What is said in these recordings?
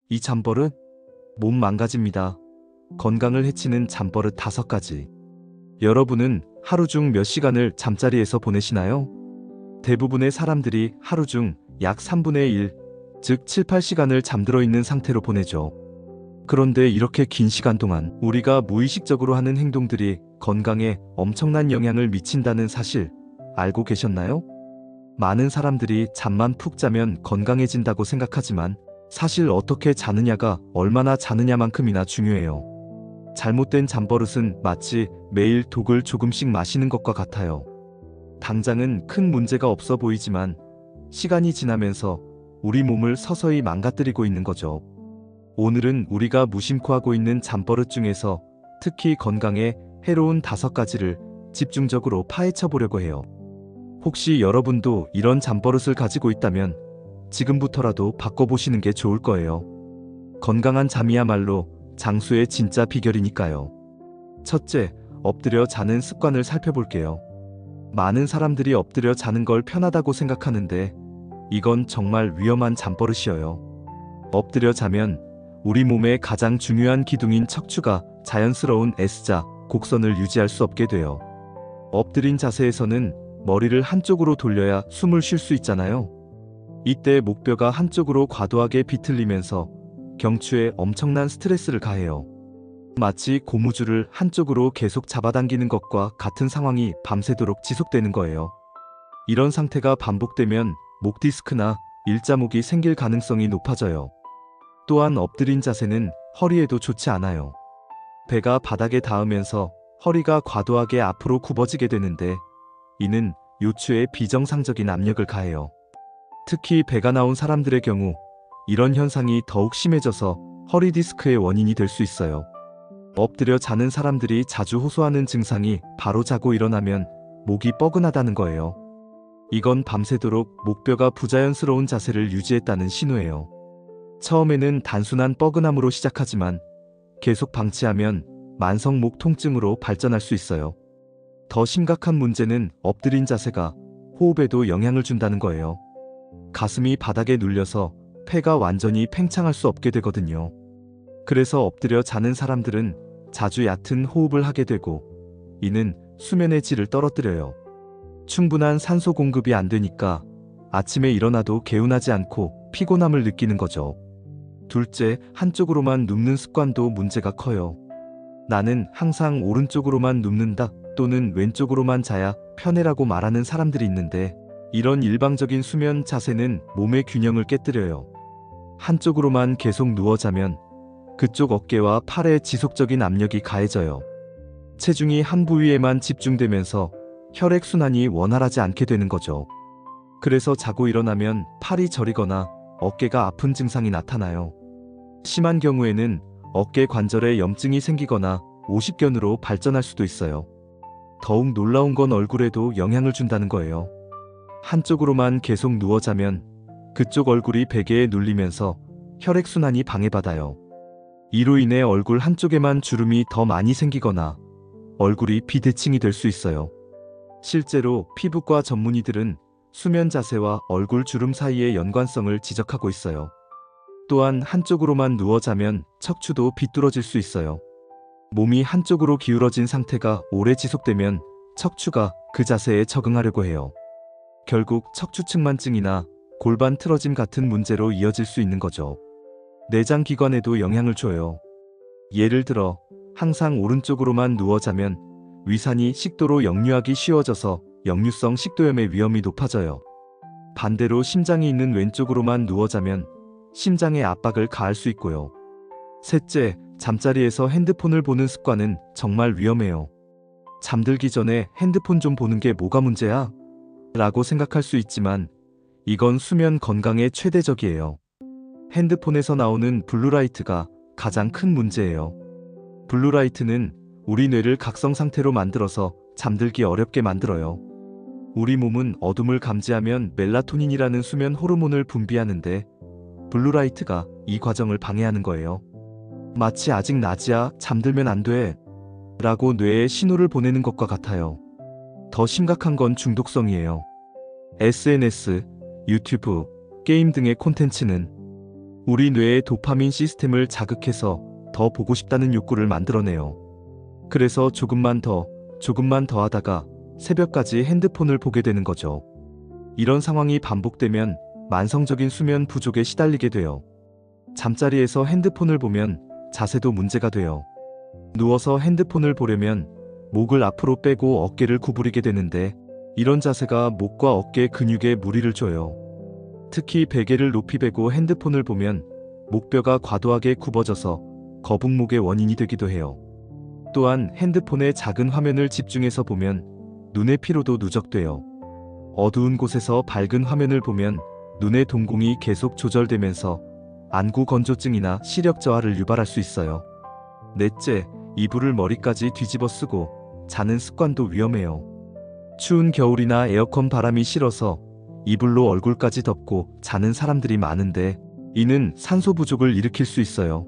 이 잠버릇? 몸 망가집니다. 건강을 해치는 잠버릇 5가지. 여러분은 하루 중 몇 시간을 잠자리에서 보내시나요? 대부분의 사람들이 하루 중 약 3분의 1, 즉 7, 8시간을 잠들어 있는 상태로 보내죠. 그런데 이렇게 긴 시간 동안 우리가 무의식적으로 하는 행동들이 건강에 엄청난 영향을 미친다는 사실 알고 계셨나요? 많은 사람들이 잠만 푹 자면 건강해진다고 생각하지만 사실 어떻게 자느냐가 얼마나 자느냐만큼이나 중요해요. 잘못된 잠버릇은 마치 매일 독을 조금씩 마시는 것과 같아요. 당장은 큰 문제가 없어 보이지만 시간이 지나면서 우리 몸을 서서히 망가뜨리고 있는 거죠. 오늘은 우리가 무심코 하고 있는 잠버릇 중에서 특히 건강에 해로운 5가지를 집중적으로 파헤쳐 보려고 해요. 혹시 여러분도 이런 잠버릇을 가지고 있다면 지금부터라도 바꿔보시는 게 좋을 거예요. 건강한 잠이야말로 장수의 진짜 비결이니까요. 첫째, 엎드려 자는 습관을 살펴볼게요. 많은 사람들이 엎드려 자는 걸 편하다고 생각하는데 이건 정말 위험한 잠버릇이에요. 엎드려 자면 우리 몸의 가장 중요한 기둥인 척추가 자연스러운 S자, 곡선을 유지할 수 없게 돼요. 엎드린 자세에서는 머리를 한쪽으로 돌려야 숨을 쉴 수 있잖아요. 이때 목뼈가 한쪽으로 과도하게 비틀리면서 경추에 엄청난 스트레스를 가해요. 마치 고무줄을 한쪽으로 계속 잡아당기는 것과 같은 상황이 밤새도록 지속되는 거예요. 이런 상태가 반복되면 목 디스크나 일자목이 생길 가능성이 높아져요. 또한 엎드린 자세는 허리에도 좋지 않아요. 배가 바닥에 닿으면서 허리가 과도하게 앞으로 굽어지게 되는데 이는 요추에 비정상적인 압력을 가해요. 특히 배가 나온 사람들의 경우 이런 현상이 더욱 심해져서 허리 디스크의 원인이 될 수 있어요. 엎드려 자는 사람들이 자주 호소하는 증상이 바로 자고 일어나면 목이 뻐근하다는 거예요. 이건 밤새도록 목뼈가 부자연스러운 자세를 유지했다는 신호예요. 처음에는 단순한 뻐근함으로 시작하지만 계속 방치하면 만성 목 통증으로 발전할 수 있어요. 더 심각한 문제는 엎드린 자세가 호흡에도 영향을 준다는 거예요. 가슴이 바닥에 눌려서 폐가 완전히 팽창할 수 없게 되거든요. 그래서 엎드려 자는 사람들은 자주 얕은 호흡을 하게 되고 이는 수면의 질을 떨어뜨려요. 충분한 산소 공급이 안 되니까 아침에 일어나도 개운하지 않고 피곤함을 느끼는 거죠. 둘째, 한쪽으로만 눕는 습관도 문제가 커요. 나는 항상 오른쪽으로만 눕는다 또는 왼쪽으로만 자야 편해라고 말하는 사람들이 있는데 이런 일방적인 수면 자세는 몸의 균형을 깨뜨려요. 한쪽으로만 계속 누워 자면 그쪽 어깨와 팔에 지속적인 압력이 가해져요. 체중이 한 부위에만 집중되면서 혈액순환이 원활하지 않게 되는 거죠. 그래서 자고 일어나면 팔이 저리거나 어깨가 아픈 증상이 나타나요. 심한 경우에는 어깨 관절에 염증이 생기거나 오십견으로 발전할 수도 있어요. 더욱 놀라운 건 얼굴에도 영향을 준다는 거예요. 한쪽으로만 계속 누워 자면 그쪽 얼굴이 베개에 눌리면서 혈액순환이 방해받아요. 이로 인해 얼굴 한쪽에만 주름이 더 많이 생기거나 얼굴이 비대칭이 될 수 있어요. 실제로 피부과 전문의들은 수면 자세와 얼굴 주름 사이의 연관성을 지적하고 있어요. 또한 한쪽으로만 누워 자면 척추도 비뚤어질 수 있어요. 몸이 한쪽으로 기울어진 상태가 오래 지속되면 척추가 그 자세에 적응하려고 해요. 결국 척추측만증이나 골반 틀어짐 같은 문제로 이어질 수 있는 거죠. 내장 기관에도 영향을 줘요. 예를 들어 항상 오른쪽으로만 누워 자면 위산이 식도로 역류하기 쉬워져서 역류성 식도염의 위험이 높아져요. 반대로 심장이 있는 왼쪽으로만 누워 자면 심장에 압박을 가할 수 있고요. 셋째, 잠자리에서 핸드폰을 보는 습관은 정말 위험해요. 잠들기 전에 핸드폰 좀 보는 게 뭐가 문제야? 라고 생각할 수 있지만 이건 수면 건강에 최대적이에요. 핸드폰에서 나오는 블루라이트가 가장 큰 문제예요. 블루라이트는 우리 뇌를 각성 상태로 만들어서 잠들기 어렵게 만들어요. 우리 몸은 어둠을 감지하면 멜라토닌이라는 수면 호르몬을 분비하는데 블루라이트가 이 과정을 방해하는 거예요. 마치 아직 낮이야, 잠들면 안 돼 라고 뇌에 신호를 보내는 것과 같아요. 더 심각한 건 중독성이에요. SNS, 유튜브, 게임 등의 콘텐츠는 우리 뇌의 도파민 시스템을 자극해서 더 보고 싶다는 욕구를 만들어내요. 그래서 조금만 더 하다가 새벽까지 핸드폰을 보게 되는 거죠. 이런 상황이 반복되면 만성적인 수면 부족에 시달리게 돼요. 잠자리에서 핸드폰을 보면 자세도 문제가 돼요. 누워서 핸드폰을 보려면 목을 앞으로 빼고 어깨를 구부리게 되는데 이런 자세가 목과 어깨 근육에 무리를 줘요. 특히 베개를 높이 베고 핸드폰을 보면 목뼈가 과도하게 굽어져서 거북목의 원인이 되기도 해요. 또한 핸드폰의 작은 화면을 집중해서 보면 눈의 피로도 누적돼요. 어두운 곳에서 밝은 화면을 보면 눈의 동공이 계속 조절되면서 안구 건조증이나 시력 저하를 유발할 수 있어요. 넷째, 이불을 머리까지 뒤집어 쓰고 자는 습관도 위험해요. 추운 겨울이나 에어컨 바람이 싫어서 이불로 얼굴까지 덮고 자는 사람들이 많은데 이는 산소 부족을 일으킬 수 있어요.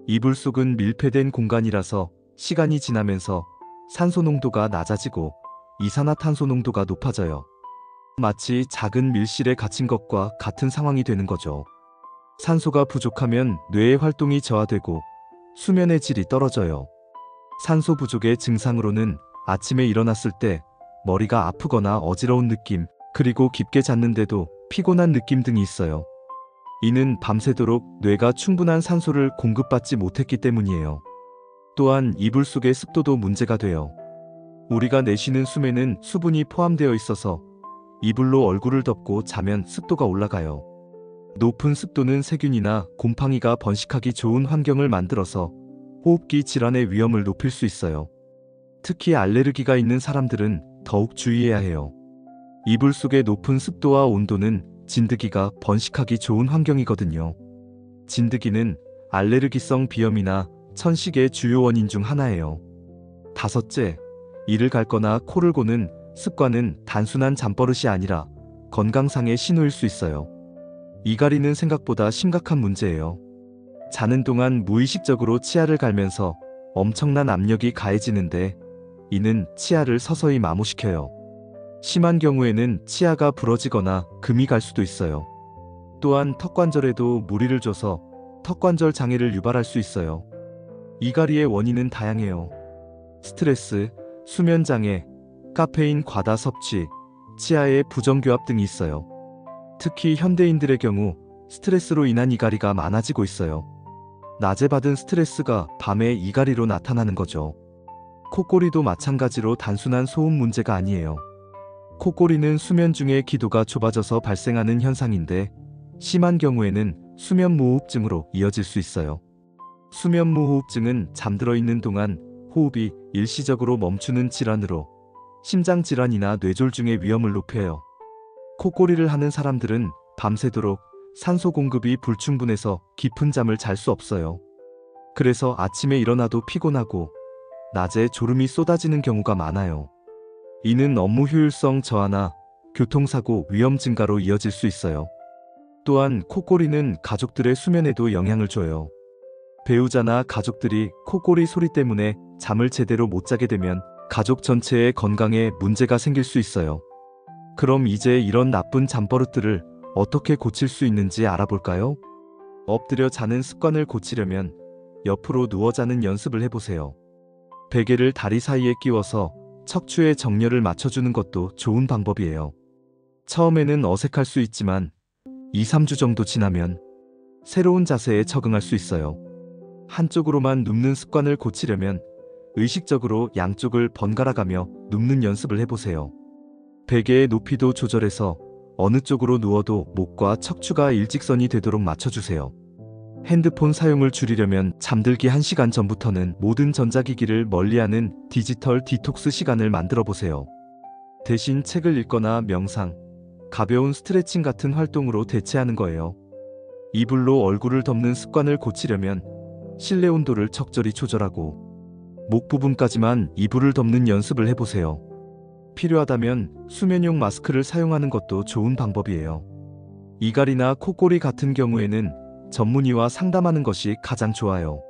이불 속은 밀폐된 공간이라서 시간이 지나면서 산소 농도가 낮아지고 이산화탄소 농도가 높아져요. 마치 작은 밀실에 갇힌 것과 같은 상황이 되는 거죠. 산소가 부족하면 뇌의 활동이 저하되고 수면의 질이 떨어져요. 산소 부족의 증상으로는 아침에 일어났을 때 머리가 아프거나 어지러운 느낌, 그리고 깊게 잤는데도 피곤한 느낌 등이 있어요. 이는 밤새도록 뇌가 충분한 산소를 공급받지 못했기 때문이에요. 또한 이불 속의 습도도 문제가 돼요. 우리가 내쉬는 숨에는 수분이 포함되어 있어서 이불로 얼굴을 덮고 자면 습도가 올라가요. 높은 습도는 세균이나 곰팡이가 번식하기 좋은 환경을 만들어서 호흡기 질환의 위험을 높일 수 있어요. 특히 알레르기가 있는 사람들은 더욱 주의해야 해요. 이불 속의 높은 습도와 온도는 진드기가 번식하기 좋은 환경이거든요. 진드기는 알레르기성 비염이나 천식의 주요 원인 중 하나예요. 다섯째, 이를 갈거나 코를 고는 습관은 단순한 잠버릇이 아니라 건강상의 신호일 수 있어요. 이갈이는 생각보다 심각한 문제예요. 자는 동안 무의식적으로 치아를 갈면서 엄청난 압력이 가해지는데 이는 치아를 서서히 마모시켜요. 심한 경우에는 치아가 부러지거나 금이 갈 수도 있어요. 또한 턱관절에도 무리를 줘서 턱관절 장애를 유발할 수 있어요. 이갈이의 원인은 다양해요. 스트레스, 수면장애, 카페인 과다 섭취, 치아의 부정교합 등이 있어요. 특히 현대인들의 경우 스트레스로 인한 이갈이가 많아지고 있어요. 낮에 받은 스트레스가 밤에 이갈이로 나타나는 거죠. 코골이도 마찬가지로 단순한 소음 문제가 아니에요. 코골이는 수면 중에 기도가 좁아져서 발생하는 현상인데 심한 경우에는 수면무호흡증으로 이어질 수 있어요. 수면무호흡증은 잠들어 있는 동안 호흡이 일시적으로 멈추는 질환으로 심장질환이나 뇌졸중의 위험을 높여요. 코골이를 하는 사람들은 밤새도록 산소 공급이 불충분해서 깊은 잠을 잘 수 없어요. 그래서 아침에 일어나도 피곤하고 낮에 졸음이 쏟아지는 경우가 많아요. 이는 업무 효율성 저하나 교통사고 위험 증가로 이어질 수 있어요. 또한 코골이는 가족들의 수면에도 영향을 줘요. 배우자나 가족들이 코골이 소리 때문에 잠을 제대로 못 자게 되면 가족 전체의 건강에 문제가 생길 수 있어요. 그럼 이제 이런 나쁜 잠버릇들을 어떻게 고칠 수 있는지 알아볼까요? 엎드려 자는 습관을 고치려면 옆으로 누워 자는 연습을 해보세요. 베개를 다리 사이에 끼워서 척추의 정렬을 맞춰주는 것도 좋은 방법이에요. 처음에는 어색할 수 있지만 2-3주 정도 지나면 새로운 자세에 적응할 수 있어요. 한쪽으로만 눕는 습관을 고치려면 의식적으로 양쪽을 번갈아가며 눕는 연습을 해보세요. 베개의 높이도 조절해서 어느 쪽으로 누워도 목과 척추가 일직선이 되도록 맞춰주세요. 핸드폰 사용을 줄이려면 잠들기 1시간 전부터는 모든 전자기기를 멀리하는 디지털 디톡스 시간을 만들어 보세요. 대신 책을 읽거나 명상, 가벼운 스트레칭 같은 활동으로 대체하는 거예요. 이불로 얼굴을 덮는 습관을 고치려면 실내 온도를 적절히 조절하고 목 부분까지만 이불을 덮는 연습을 해보세요. 필요하다면 수면용 마스크를 사용하는 것도 좋은 방법이에요. 이갈이나 코골이 같은 경우에는 전문의와 상담하는 것이 가장 좋아요.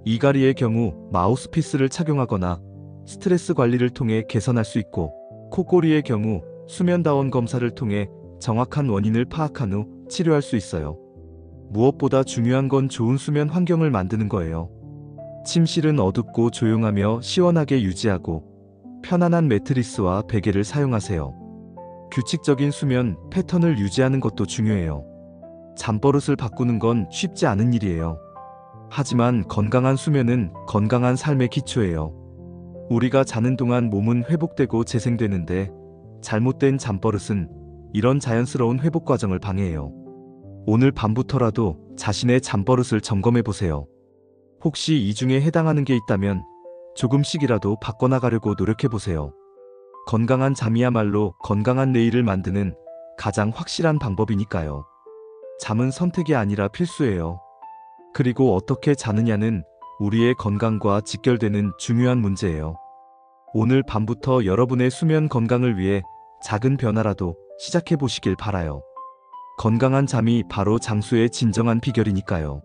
이갈이의 경우 마우스피스를 착용하거나 스트레스 관리를 통해 개선할 수 있고, 코골이의 경우 수면다원 검사를 통해 정확한 원인을 파악한 후 치료할 수 있어요. 무엇보다 중요한 건 좋은 수면 환경을 만드는 거예요. 침실은 어둡고 조용하며 시원하게 유지하고 편안한 매트리스와 베개를 사용하세요. 규칙적인 수면 패턴을 유지하는 것도 중요해요. 잠버릇을 바꾸는 건 쉽지 않은 일이에요. 하지만 건강한 수면은 건강한 삶의 기초예요. 우리가 자는 동안 몸은 회복되고 재생되는데 잘못된 잠버릇은 이런 자연스러운 회복 과정을 방해해요. 오늘 밤부터라도 자신의 잠버릇을 점검해 보세요. 혹시 이 중에 해당하는 게 있다면 조금씩이라도 바꿔나가려고 노력해 보세요. 건강한 잠이야말로 건강한 내일을 만드는 가장 확실한 방법이니까요. 잠은 선택이 아니라 필수예요. 그리고 어떻게 자느냐는 우리의 건강과 직결되는 중요한 문제예요. 오늘 밤부터 여러분의 수면 건강을 위해 작은 변화라도 시작해 보시길 바라요. 건강한 잠이 바로 장수의 진정한 비결이니까요.